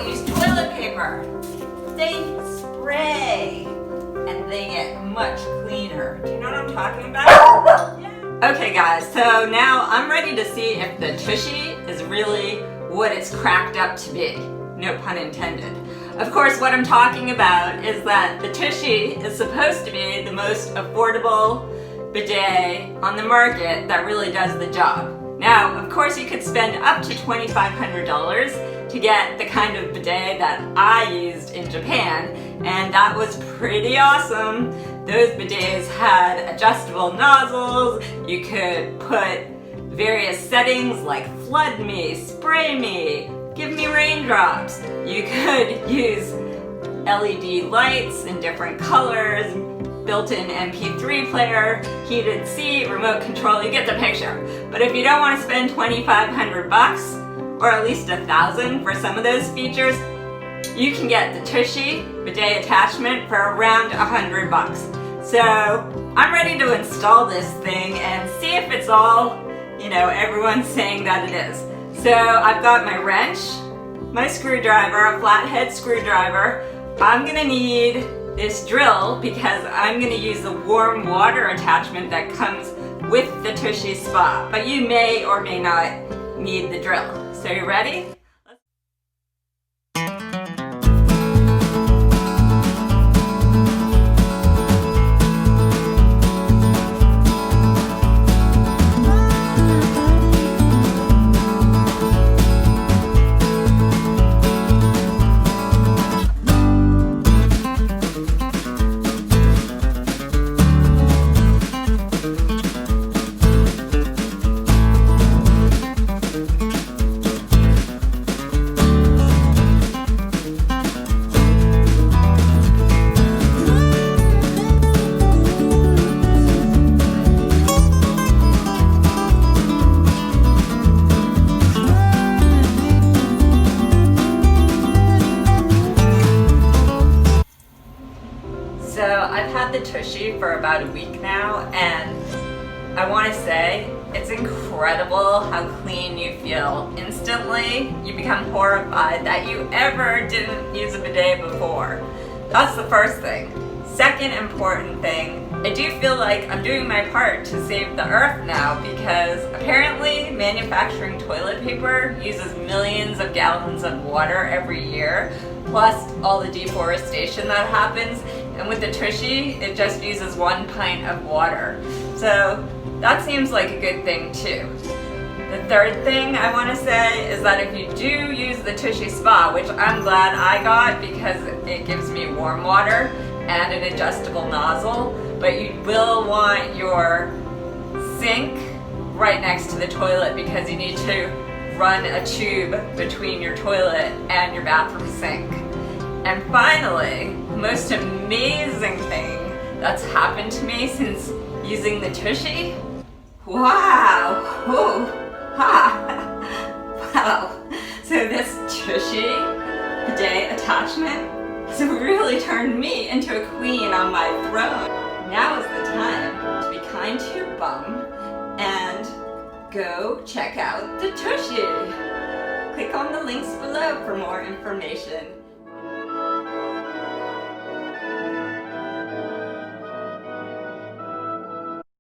don't use toilet paper. They spray and they get much cleaner. Do you know what I'm talking about? Yeah. Okay guys, so now I'm ready to see if the tushy is really what it's cracked up to be. No pun intended. Of course, what I'm talking about is that the tushy is supposed to be the most affordable bidet on the market that really does the job. Now, of course, you could spend up to $2,500 to get the kind of bidet that I used in Japan, and that was pretty awesome. Those bidets had adjustable nozzles. You could put various settings like flood me, spray me, give me raindrops. You could use LED lights in different colors, built-in MP3 player, heated seat, remote control, you get the picture. But if you don't want to spend $2,500 or at least $1,000 for some of those features, you can get the Tushy bidet attachment for around $100. So I'm ready to install this thing and see if it's all, everyone's saying that it is. So I've got my wrench, my screwdriver, a flathead screwdriver. I'm gonna need this drill because I'm going to use the warm water attachment that comes with the TUSHY Spa, but you may or may not need the drill. So you ready? So I've had the Tushy for about a week now, and I want to say it's incredible how clean you feel. Instantly, you become horrified that you ever didn't use a bidet before. That's the first thing. Second important thing, I do feel like I'm doing my part to save the earth now because apparently manufacturing toilet paper uses millions of gallons of water every year, plus all the deforestation that happens. And with the Tushy, it just uses 1 pint of water. So that seems like a good thing too. The third thing I want to say is that if you do use the TUSHY Spa, which I'm glad I got because it gives me warm water and an adjustable nozzle, but you will want your sink right next to the toilet because you need to run a tube between your toilet and your bathroom sink. And finally, the most amazing thing that's happened to me since using the Tushy. Wow! Oh, ha! Wow! So this Tushy bidet attachment has really turned me into a queen on my throne. Now is the time to be kind to your bum and go check out the Tushy. Click on the links below for more information.